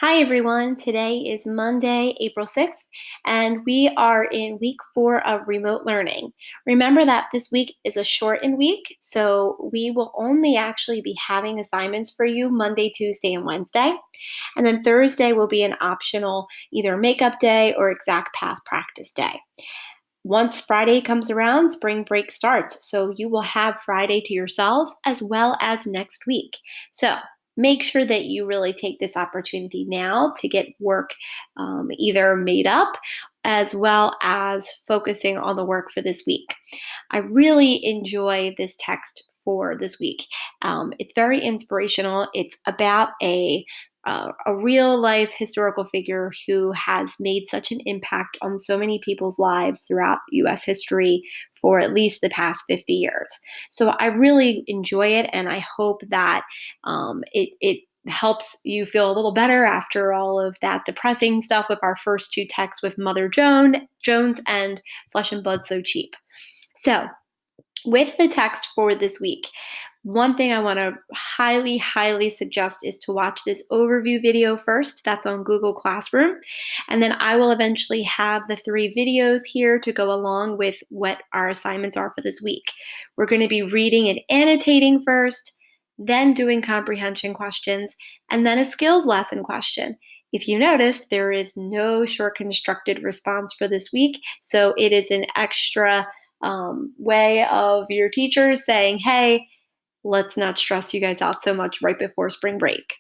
Hi, everyone. Today is Monday, April 6th, and we are in week 4 of remote learning. Remember that this week is a shortened week, so we will only actually be having assignments for you Monday, Tuesday, and Wednesday. And then Thursday will be an optional either makeup day or exact path practice day. Once Friday comes around, spring break starts. So you will have Friday to yourselves as well as next week. So make sure that you really take this opportunity now to get work either made up as well as focusing on the work for this week. I really enjoy this text for this week. It's very inspirational. It's about a real life historical figure who has made such an impact on so many people's lives throughout US history for at least the past 50 years. So I really enjoy it, and I hope that it helps you feel a little better after all of that depressing stuff with our first two texts with Mother Jones and Flesh and Blood So Cheap. So, with the text for this week, one thing I want to highly, highly suggest is to watch this overview video first. That's on Google Classroom. And then I will eventually have the 3 videos here to go along with what our assignments are for this week. We're going to be reading and annotating first, then doing comprehension questions, and then a skills lesson question. If you notice, there is no short constructed response for this week, so it is an extra way of your teachers saying, hey, let's not stress you guys out so much right before spring break.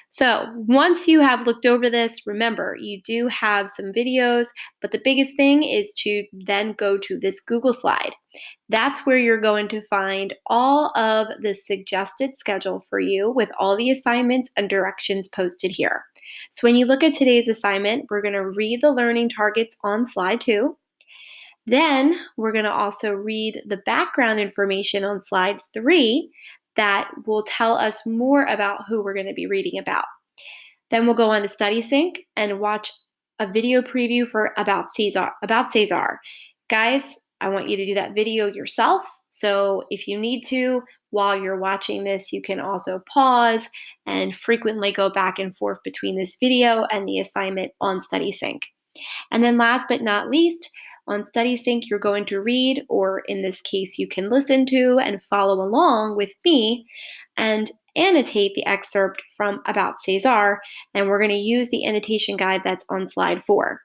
So once you have looked over this, remember, you do have some videos, but the biggest thing is to then go to this Google slide. That's where you're going to find all of the suggested schedule for you with all the assignments and directions posted here. So when you look at today's assignment, we're going to read the learning targets on slide 2. Then we're going to also read the background information on slide 3 that will tell us more about who we're going to be reading about. Then we'll go on to Study Sync and watch a video preview for about Cesar. Guys, I want you to do that video yourself. So if you need to, while you're watching this, you can also pause and frequently go back and forth between this video and the assignment on Study Sync. And then last but not least, on Study Sync, you're going to read, or in this case, you can listen to and follow along with me and annotate the excerpt from About Cesar. And we're going to use the annotation guide that's on slide 4.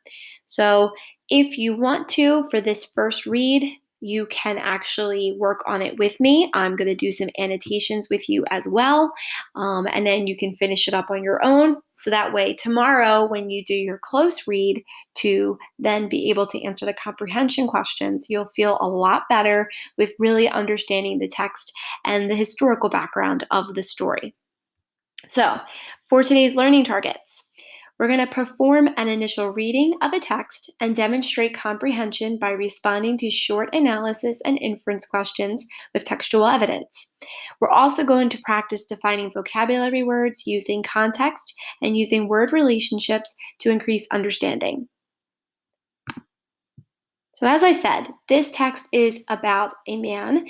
So if you want to, for this first read, you can actually work on it with me. I'm going to do some annotations with you as well. And then you can finish it up on your own. So that way, tomorrow, when you do your close read to then be able to answer the comprehension questions, you'll feel a lot better with really understanding the text and the historical background of the story. So, for today's learning targets, we're going to perform an initial reading of a text and demonstrate comprehension by responding to short analysis and inference questions with textual evidence. We're also going to practice defining vocabulary words using context and using word relationships to increase understanding. So, as I said, this text is about a man.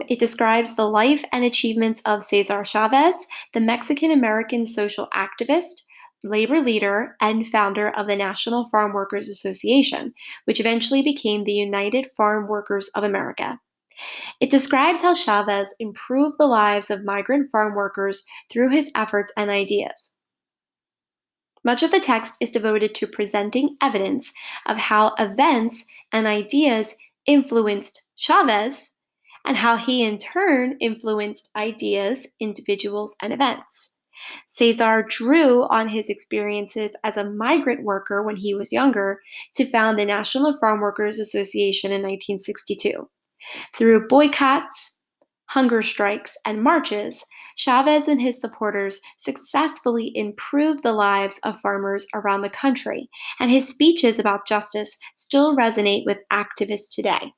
It describes the life and achievements of Cesar Chavez, the Mexican American social activist, labor leader, and founder of the National Farm Workers Association, which eventually became the United Farm Workers of America. It describes how Chavez improved the lives of migrant farm workers through his efforts and ideas. Much of the text is devoted to presenting evidence of how events and ideas influenced Chavez and how he in turn influenced ideas, individuals, and events. Cesar drew on his experiences as a migrant worker when he was younger to found the National Farm Workers Association in 1962. Through boycotts, hunger strikes, and marches, Chavez and his supporters successfully improved the lives of farmers around the country, and his speeches about justice still resonate with activists today.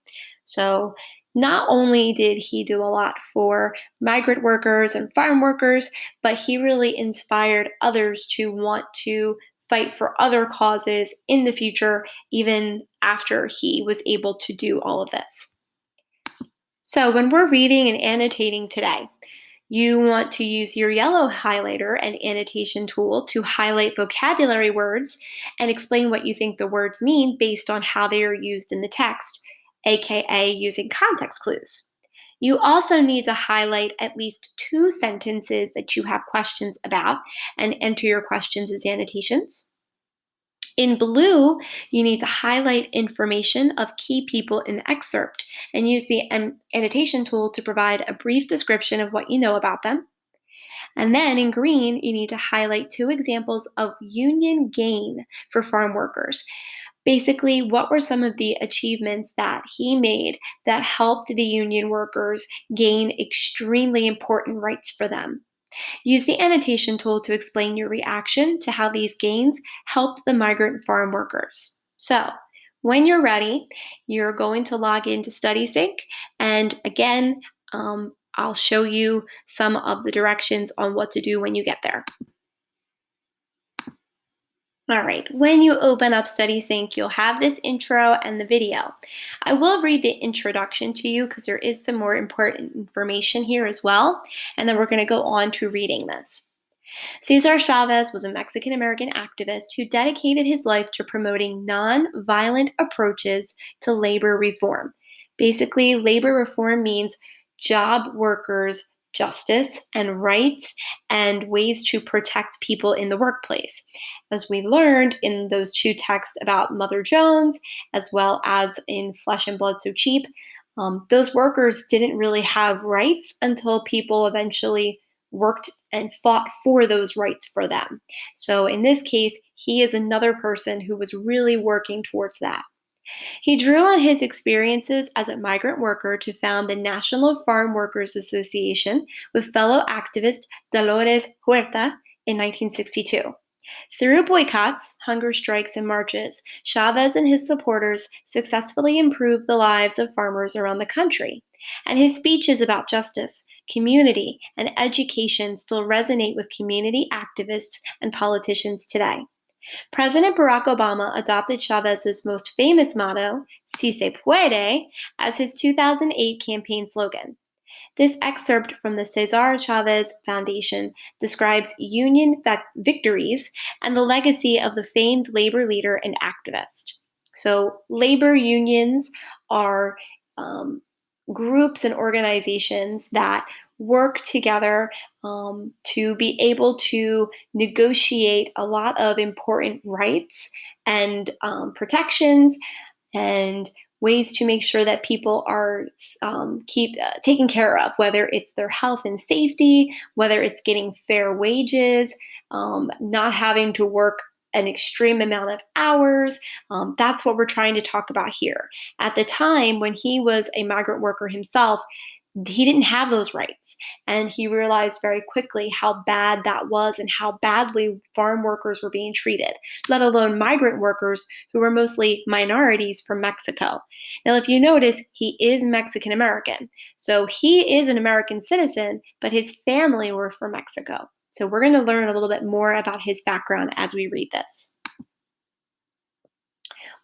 So, not only did he do a lot for migrant workers and farm workers, but he really inspired others to want to fight for other causes in the future, even after he was able to do all of this. So, when we're reading and annotating today, You want to use your yellow highlighter and annotation tool to highlight vocabulary words and explain what you think the words mean based on how they are used in the text, aka using context clues. You also need to highlight at least two sentences that you have questions about and enter your questions as annotations. In blue, you need to highlight information of key people in the excerpt and use the annotation tool to provide a brief description of what you know about them. And then in green, you need to highlight two examples of union gain for farm workers. Basically, what were some of the achievements that he made that helped the union workers gain extremely important rights for them? Use the annotation tool to explain your reaction to how these gains helped the migrant farm workers. So, when you're ready, you're going to log into StudySync, and again, I'll show you some of the directions on what to do when you get there. All right, when you open up StudySync, you'll have this intro and the video. I will read the introduction to you because there is some more important information here as well, and then we're going to go on to reading this. Cesar Chavez was a Mexican American activist who dedicated his life to promoting non-violent approaches to labor reform. Basically, labor reform means job workers' justice and rights and ways to protect people in the workplace. As we learned in those two texts about Mother Jones, as well as in Flesh and Blood So Cheap, those workers didn't really have rights until people eventually worked and fought for those rights for them. So in this case, he is another person who was really working towards that. He drew on his experiences as a migrant worker to found the National Farm Workers Association with fellow activist Dolores Huerta in 1962. Through boycotts, hunger strikes, and marches, Chavez and his supporters successfully improved the lives of farmers around the country. And his speeches about justice, community, and education still resonate with community activists and politicians today. President Barack Obama adopted Chavez's most famous motto, Si se puede, as his 2008 campaign slogan. This excerpt from the Cesar Chavez Foundation describes union victories and the legacy of the famed labor leader and activist. So, labor unions are groups and organizations that work together to be able to negotiate a lot of important rights and protections and ways to make sure that people are keep taken care of, whether it's their health and safety, whether it's getting fair wages, not having to work an extreme amount of hours. That's what we're trying to talk about here. At the time when he was a migrant worker himself, he didn't have those rights. And he realized very quickly how bad that was and how badly farm workers were being treated, let alone migrant workers who were mostly minorities from Mexico. Now, if you notice, he is Mexican American. So he is an American citizen, but his family were from Mexico. So we're going to learn a little bit more about his background as we read this.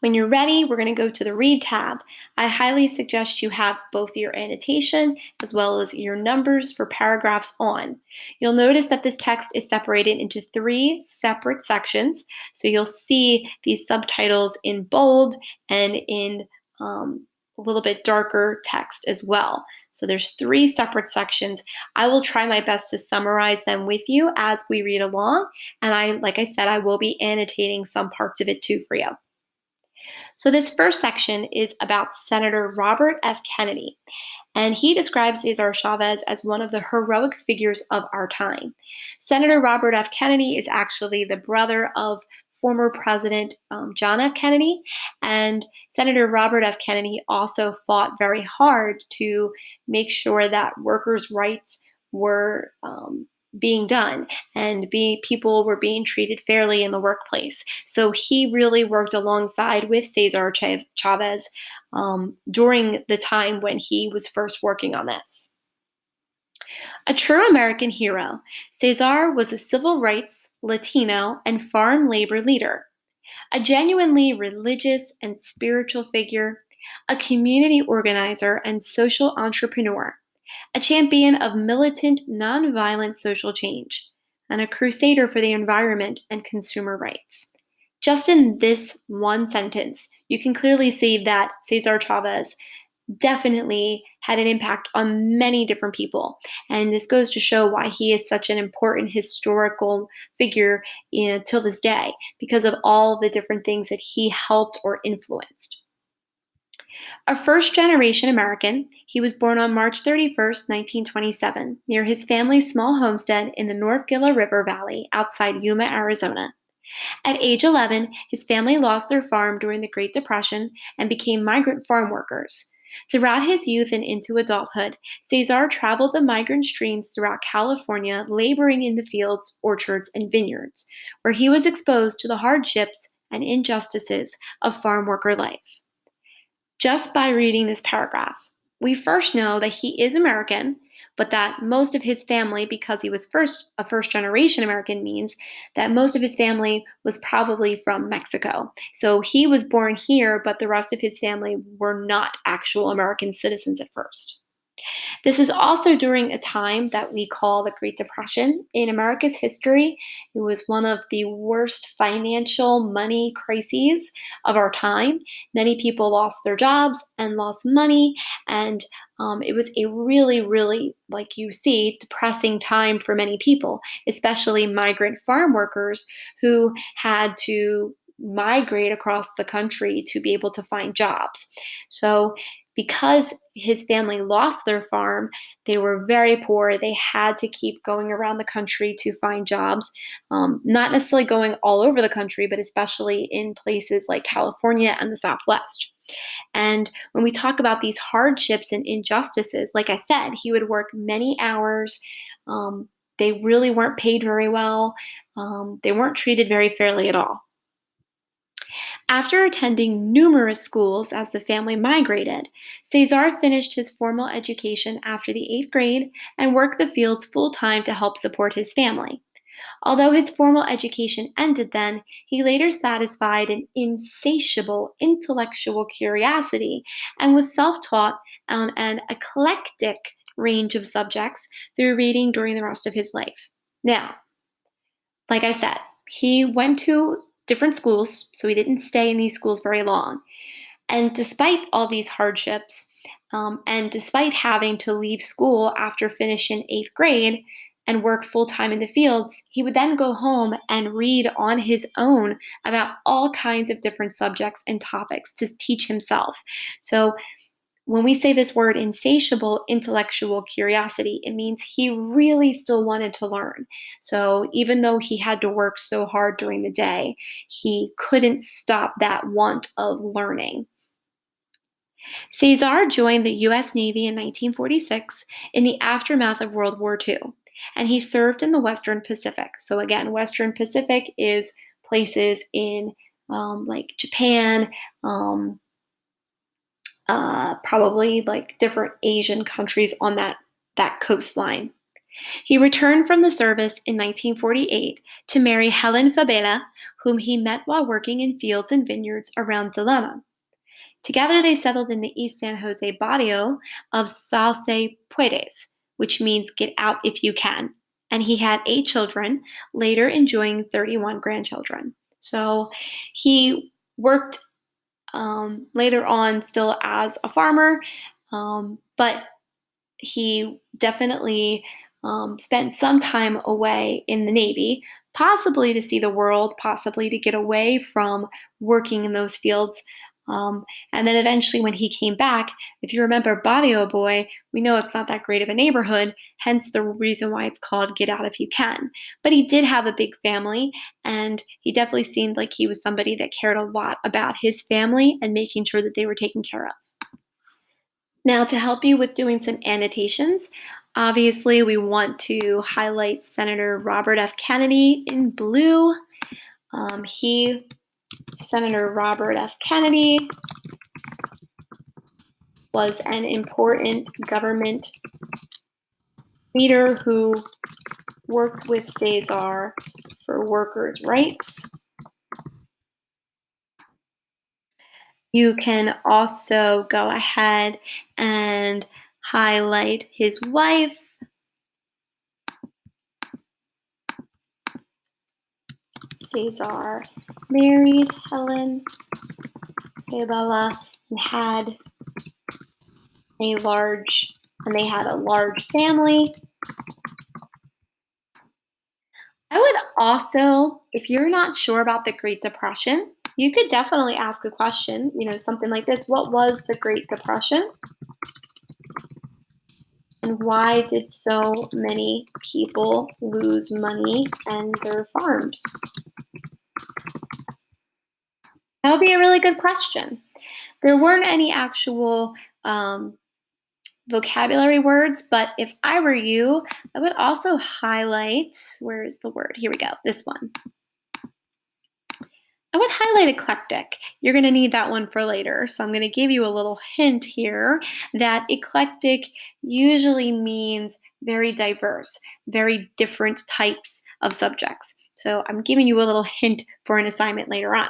When you're ready, we're going to go to the Read tab. I highly suggest you have both your annotation as well as your numbers for paragraphs on. You'll notice that this text is separated into three separate sections. So you'll see these subtitles in bold and in a little bit darker text as well. So there's three separate sections. I will try my best to summarize them with you as we read along. And like I said, I will be annotating some parts of it too for you. So, this first section is about Senator Robert F. Kennedy, and he describes Cesar Chavez as one of the heroic figures of our time. Senator Robert F. Kennedy is actually the brother of former President John F. Kennedy, and Senator Robert F. Kennedy also fought very hard to make sure that workers' rights were being done and people were being treated fairly in the workplace. So he really worked alongside with Cesar Chavez during the time when he was first working on this. A true American hero, Cesar was a civil rights, Latino, and farm labor leader, a genuinely religious and spiritual figure, a community organizer and social entrepreneur. a champion of militant, nonviolent social change, and a crusader for the environment and consumer rights. Just in this one sentence, you can clearly see that Cesar Chavez definitely had an impact on many different people. And this goes to show why he is such an important historical figure till this day, because of all the different things that he helped or influenced. A first generation American, he was born on March 31st, 1927, near his family's small homestead in the North Gila River Valley outside Yuma, Arizona. At age 11, his family lost their farm during the Great Depression and became migrant farm workers. Throughout his youth and into adulthood, Cesar traveled the migrant streams throughout California, laboring in the fields, orchards, and vineyards, where he was exposed to the hardships and injustices of farm worker life. Just by reading this paragraph, we first know that he is American, but that most of his family, because he was a first generation American, means that most of his family was probably from Mexico. So he was born here, but the rest of his family were not actual American citizens at first. This is also during a time that we call the Great Depression in America's history. It was one of the worst financial money crises of our time. Many people lost their jobs and lost money, and it was a really, really, like you see, depressing time for many people, especially migrant farm workers who had to migrate across the country to be able to find jobs. So because his family lost their farm, they were very poor. They had to keep going around the country to find jobs, not necessarily going all over the country, but especially in places like California and the Southwest. And when we talk about these hardships and injustices, like I said, he would work many hours. They really weren't paid very well. They weren't treated very fairly at all. After attending numerous schools as the family migrated, Cesar finished his formal education after the 8th grade and worked the fields full time to help support his family. Although his formal education ended then, he later satisfied an insatiable intellectual curiosity and was self taught on an eclectic range of subjects through reading during the rest of his life. Now, like I said, he went to different schools, so he didn't stay in these schools very long. And despite all these hardships, and despite having to leave school after finishing 8th grade and work full time in the fields, he would then go home and read on his own about all kinds of different subjects and topics to teach himself. So when we say this word insatiable intellectual curiosity, it means he really still wanted to learn. So even though he had to work so hard during the day, he couldn't stop that want of learning. Cesar joined the US Navy in 1946 in the aftermath of World War II, and he served in the Western Pacific. So, again, Western Pacific is places in like Japan, um, probably like different Asian countries on that coastline. He returned from the service in 1948 to marry Helen Fabela, whom he met while working in fields and vineyards around Delano. Together, they settled in the East San Jose barrio of Sal Se Puedes, which means get out if you can. And he had 8 children, later enjoying 31 grandchildren. So he worked later on still as a farmer, but he definitely spent some time away in the Navy, possibly to see the world, possibly to get away from working in those fields. And then eventually, when he came back, if you remember Barrio Boy, we know it's not that great of a neighborhood, hence the reason why it's called Get Out If You Can. But he did have a big family, and he definitely seemed like he was somebody that cared a lot about his family and making sure that they were taken care of. Now, to help you with doing some annotations, obviously we want to highlight Senator Robert F. Kennedy in blue. Senator Robert F. Kennedy, was an important government leader who worked with Cesar for workers' rights. You can also go ahead and Highlight his wife. Cesar married Helen Bella and a large they had a large family. I would also, if you're not sure about the Great Depression, you could definitely ask a question, something like this. What was the Great Depression? And why did so many people lose money and their farms? That would be a really good question. There weren't any actual vocabulary words, but if I were you, I would also highlight, where is the word? Here we go, this one. I would highlight eclectic. You're going to need that one for later. So I'm going to give you a little hint here that eclectic usually means very diverse, very different types of subjects. So I'm giving you a little hint for an assignment later on.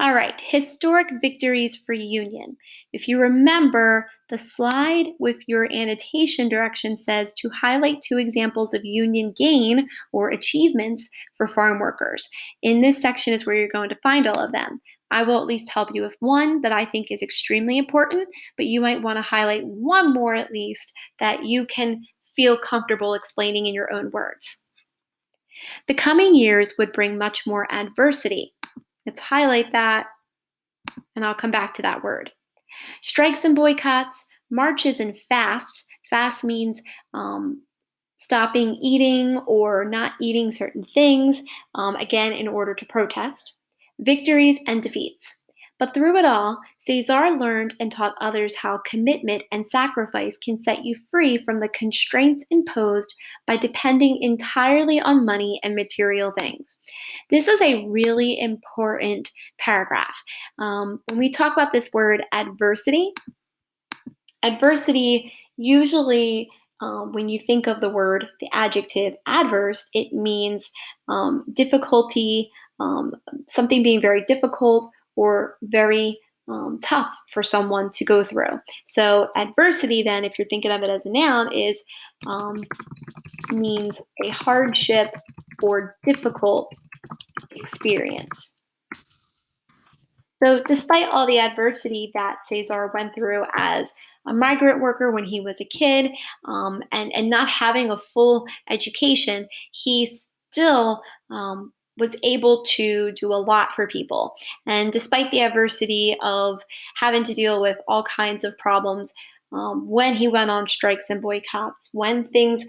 All right, historic victories for Union. If you remember, the slide with your annotation direction says to highlight 2 examples of Union gain or achievements for farm workers. In this section is where you're going to find all of them. I will at least help you with one that I think is extremely important, but you might want to highlight one more at least that you can feel comfortable explaining in your own words. The coming years would bring much more adversity. Let's highlight that, and I'll come back to that word. Strikes and boycotts, marches and fasts. Fast means stopping eating or not eating certain things, again, in order to protest. Victories and defeats. But through it all, Cesar learned and taught others how commitment and sacrifice can set you free from the constraints imposed by depending entirely on money and material things. This is a really important paragraph. When we talk about this word adversity usually, when you think of the word, the adjective adverse, it means difficulty, something being very difficult or very tough for someone to go through. So adversity, then, if you're thinking of it as a noun, is means a hardship or difficult experience. So, despite all the adversity that Cesar went through as a migrant worker when he was a kid, and not having a full education, he still was able to do a lot for people. And despite the adversity of having to deal with all kinds of problems, when he went on strikes and boycotts, when things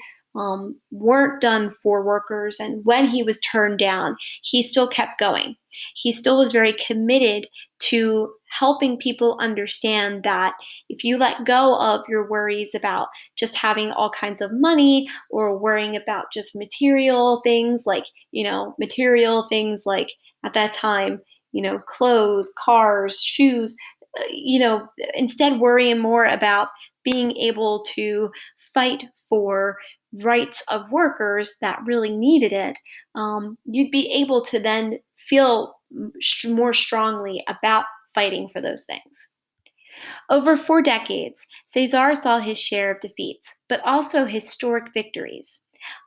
weren't done for workers, and when he was turned down, he still kept going. He still was very committed to helping people understand that if you let go of your worries about just having all kinds of money or worrying about just material things like at that time, clothes, cars, shoes, instead worrying more about being able to fight for rights of workers that really needed it, you'd be able to then feel more strongly about fighting for those things. Over 4 decades, Cesar saw his share of defeats, but also historic victories.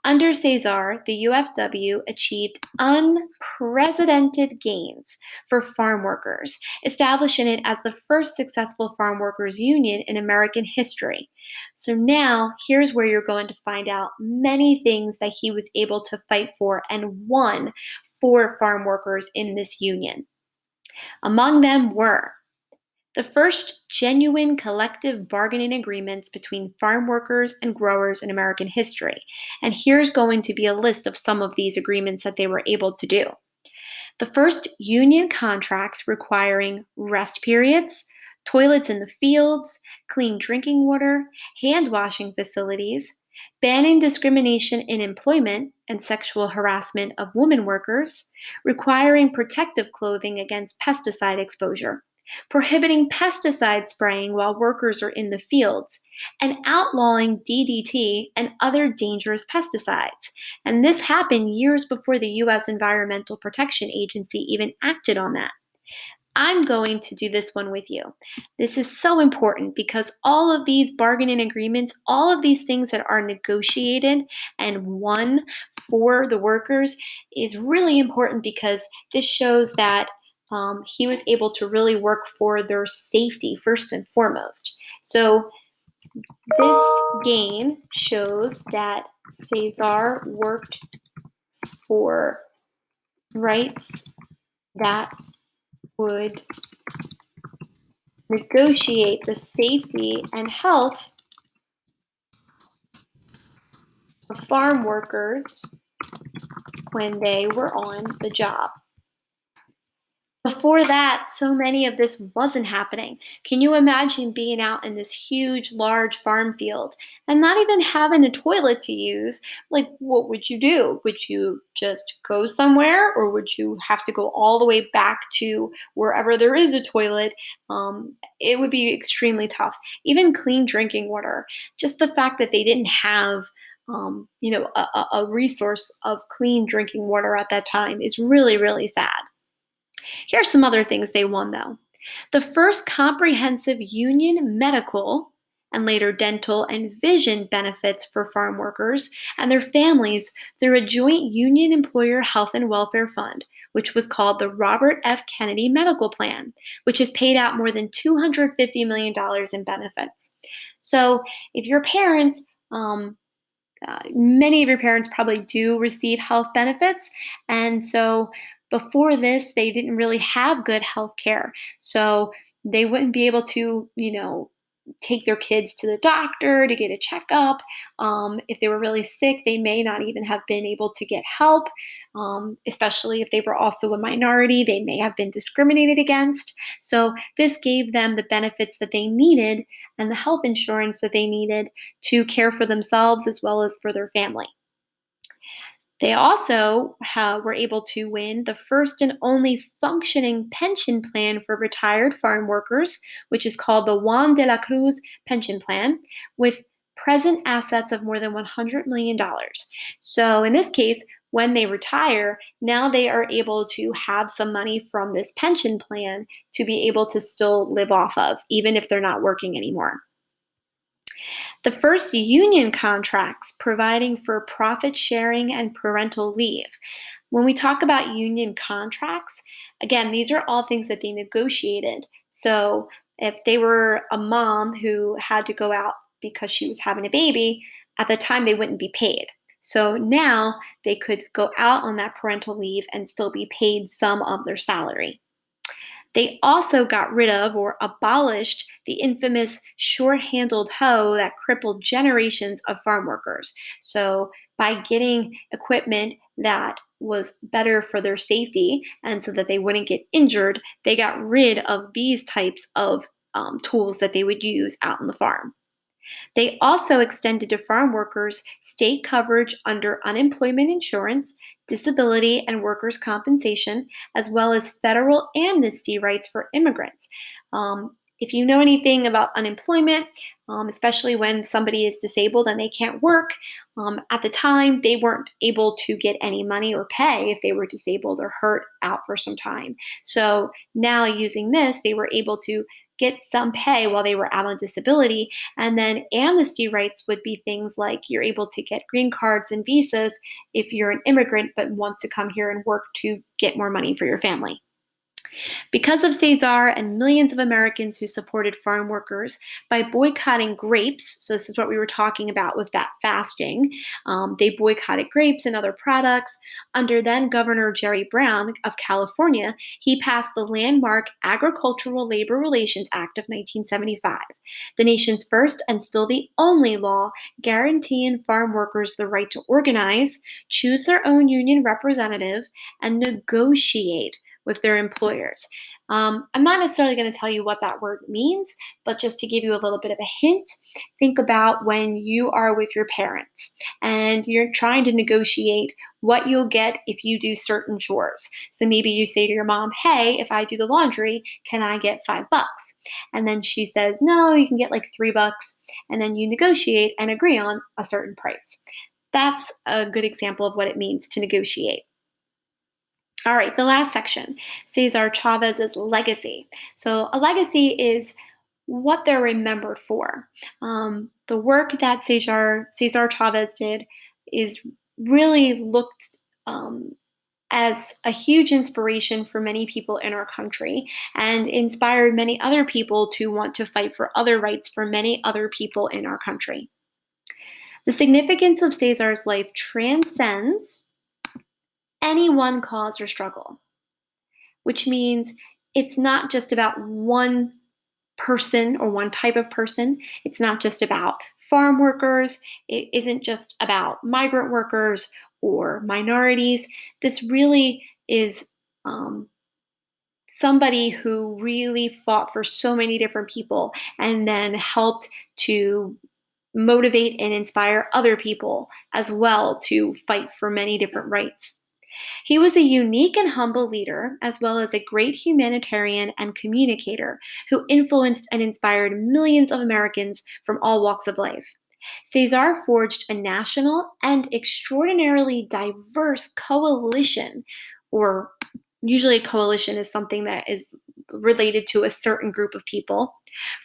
Under Cesar, the UFW achieved unprecedented gains for farm workers, establishing it as the first successful farm workers union in American history. So now, here's where you're going to find out many things that he was able to fight for and won for farm workers in this union. Among them were the first genuine collective bargaining agreements between farm workers and growers in American history. And here's going to be a list of some of these agreements that they were able to do. The first union contracts requiring rest periods, toilets in the fields, clean drinking water, hand washing facilities, banning discrimination in employment and sexual harassment of women workers, requiring protective clothing against pesticide exposure, prohibiting pesticide spraying while workers are in the fields, and outlawing DDT and other dangerous pesticides. And this happened years before the U.S. Environmental Protection Agency even acted on that. I'm going to do this one with you. This is so important because all of these bargaining agreements, all of these things that are negotiated and won for the workers is really important because this shows that he was able to really work for their safety first and foremost. So, this gain shows that Cesar worked for rights that would negotiate the safety and health of farm workers when they were on the job. Before that, so many of this wasn't happening. Can you imagine being out in this huge, large farm field and not even having a toilet to use? Like, what would you do? Would you just go somewhere, or would you have to go all the way back to wherever there is a toilet? It would be extremely tough. Even clean drinking water, just the fact that they didn't have a resource of clean drinking water at that time is really, really sad. Here's some other things they won, though. The first comprehensive union medical and later dental and vision benefits for farm workers and their families through a joint union employer health and welfare fund, which was called the Robert F. Kennedy Medical Plan, which has paid out more than $250 million in benefits. So, if your parents, many of your parents probably do receive health benefits. And so before this, they didn't really have good health care. So they wouldn't be able to, take their kids to the doctor to get a checkup. If they were really sick, they may not even have been able to get help, especially if they were also a minority. They may have been discriminated against. So this gave them the benefits that they needed and the health insurance that they needed to care for themselves as well as for their family. They also were able to win the first and only functioning pension plan for retired farm workers, which is called the Juan de la Cruz Pension Plan, with present assets of more than $100 million. So, in this case, when they retire, now they are able to have some money from this pension plan to be able to still live off of, even if they're not working anymore. The first union contracts providing for profit sharing and parental leave. When we talk about union contracts, again, these are all things that they negotiated. So if they were a mom who had to go out because she was having a baby, at the time they wouldn't be paid. So now they could go out on that parental leave and still be paid some of their salary. They also got rid of or abolished the infamous short handled hoe that crippled generations of farm workers. So, by getting equipment that was better for their safety and so that they wouldn't get injured, they got rid of these types of tools that they would use out on the farm. They also extended to farm workers state coverage under unemployment insurance, disability, and workers' compensation, as well as federal amnesty rights for immigrants. If you know anything about unemployment, especially when somebody is disabled and they can't work, at the time they weren't able to get any money or pay if they were disabled or hurt out for some time. So now using this, they were able to get some pay while they were out on disability. And then amnesty rights would be things like you're able to get green cards and visas if you're an immigrant but want to come here and work to get more money for your family. Because of Cesar and millions of Americans who supported farm workers by boycotting grapes, so this is what we were talking about with that fasting, they boycotted grapes and other products. Under then Governor Jerry Brown of California, he passed the landmark Agricultural Labor Relations Act of 1975, the nation's first and still the only law guaranteeing farm workers the right to organize, choose their own union representative, and negotiate with their employers. I'm not necessarily going to tell you what that word means, but just to give you a little bit of a hint, think about when you are with your parents and you're trying to negotiate what you'll get if you do certain chores. So maybe you say to your mom, "Hey, if I do the laundry, can I get $5?" And then she says, "No, you can get like $3." And then you negotiate and agree on a certain price. That's a good example of what it means to negotiate. All right, the last section, Cesar Chavez's legacy. So, a legacy is what they're remembered for. The work that Cesar Chavez did is really looked as a huge inspiration for many people in our country and inspired many other people to want to fight for other rights for many other people in our country. The significance of Cesar's life transcends any one cause or struggle, which means it's not just about one person or one type of person. It's not just about farm workers. It isn't just about migrant workers or minorities. This really is um, somebody who really fought for so many different people and then helped to motivate and inspire other people as well to fight for many different rights. He was a unique and humble leader, as well as a great humanitarian and communicator who influenced and inspired millions of Americans from all walks of life. Cesar forged a national and extraordinarily diverse coalition, or usually a coalition is something that is related to a certain group of people,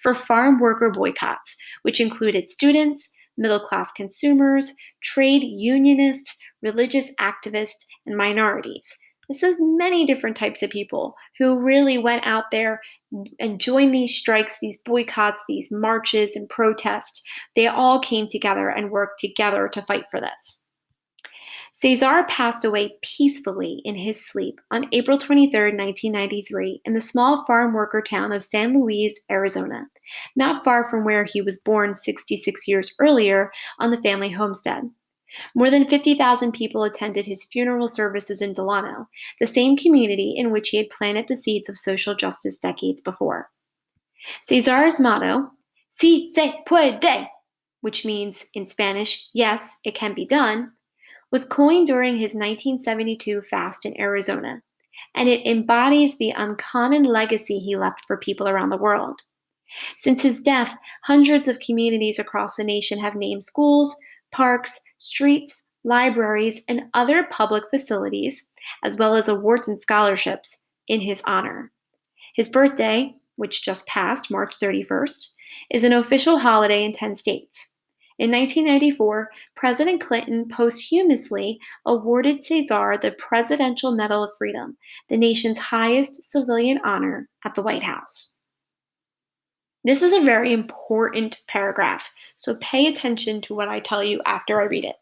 for farm worker boycotts, which included students, middle class consumers, trade unionists, religious activists, and minorities. This is many different types of people who really went out there and joined these strikes, these boycotts, these marches and protests. They all came together and worked together to fight for this. Cesar passed away peacefully in his sleep on April 23, 1993, in the small farm worker town of San Luis, Arizona, not far from where he was born 66 years earlier on the family homestead. More than 50,000 people attended his funeral services in Delano, the same community in which he had planted the seeds of social justice decades before. Cesar's motto, Si se puede, which means in Spanish, yes, it can be done, was coined during his 1972 fast in Arizona, and it embodies the uncommon legacy he left for people around the world. Since his death, hundreds of communities across the nation have named schools, parks, streets, libraries, and other public facilities, as well as awards and scholarships, in his honor. His birthday, which just passed, March 31st, is an official holiday in 10 states. In 1994, President Clinton posthumously awarded Cesar the Presidential Medal of Freedom, the nation's highest civilian honor, at the White House. This is a very important paragraph, so pay attention to what I tell you after I read it.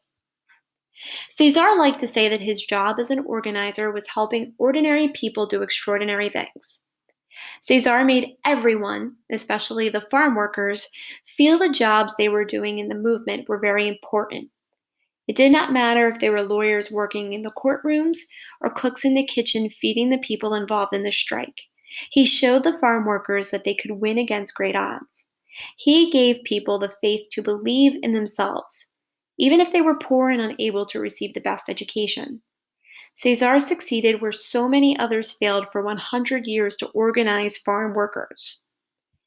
Cesar liked to say that his job as an organizer was helping ordinary people do extraordinary things. Cesar made everyone, especially the farm workers, feel the jobs they were doing in the movement were very important. It did not matter if they were lawyers working in the courtrooms or cooks in the kitchen feeding the people involved in the strike. He showed the farm workers that they could win against great odds. He gave people the faith to believe in themselves, even if they were poor and unable to receive the best education. Cesar succeeded where so many others failed for 100 years to organize farm workers.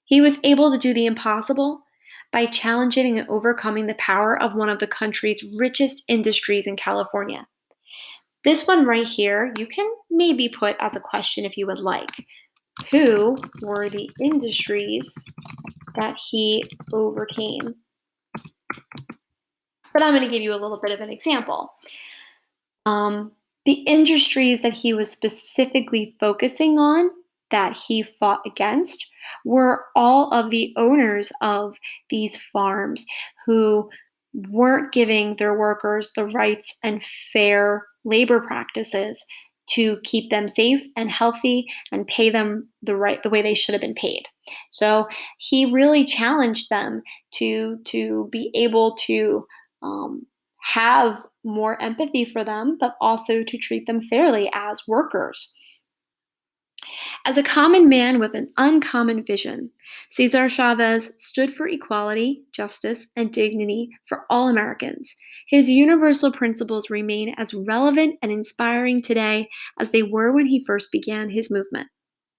He was able to do the impossible by challenging and overcoming the power of one of the country's richest industries in California. This one right here, you can maybe put as a question if you would like. Who were the industries that he overcame? But I'm going to give you a little bit of an example. The industries that he was specifically focusing on that he fought against were all of the owners of these farms who weren't giving their workers the rights and fair labor practices to keep them safe and healthy and pay them the way they should have been paid. So he really challenged them to be able to have more empathy for them, but also to treat them fairly as workers. As a common man with an uncommon vision, Cesar Chavez stood for equality, justice, and dignity for all Americans. His universal principles remain as relevant and inspiring today as they were when he first began his movement.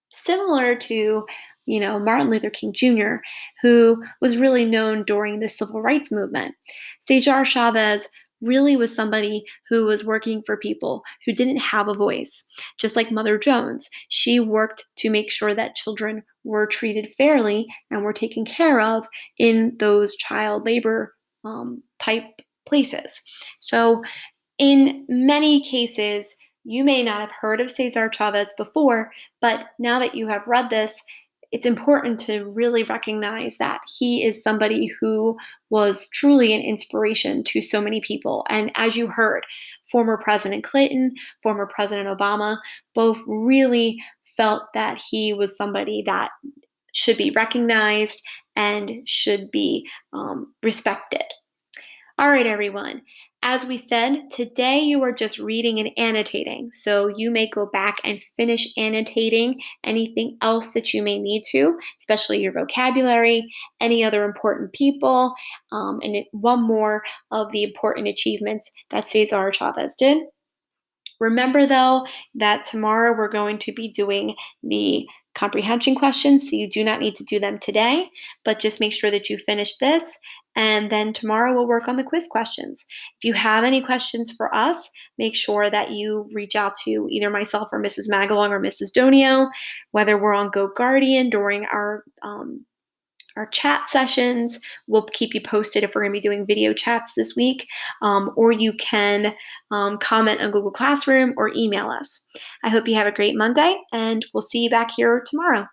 Similar to, Martin Luther King Jr., who was really known during the civil rights movement, Cesar Chavez really was somebody who was working for people who didn't have a voice. Just like Mother Jones, she worked to make sure that children were treated fairly and were taken care of in those child labor type places. So, in many cases, you may not have heard of Cesar Chavez before, but now that you have read this, it's important to really recognize that he is somebody who was truly an inspiration to so many people. And as you heard, former President Clinton, former President Obama, both really felt that he was somebody that should be recognized and should be respected. All right, everyone. As we said, today you are just reading and annotating. So you may go back and finish annotating anything else that you may need to, especially your vocabulary, any other important people, one more of the important achievements that Cesar Chavez did. Remember, though, that tomorrow we're going to be doing the comprehension questions, so you do not need to do them today, but just make sure that you finish this, and then tomorrow we'll work on the quiz questions. If you have any questions for us, make sure that you reach out to either myself or Mrs. Magalong or Mrs. Donio, whether we're on Go Guardian during our chat sessions. We'll keep you posted if we're going to be doing video chats this week, or you can comment on Google Classroom or email us. I hope you have a great Monday, and we'll see you back here tomorrow.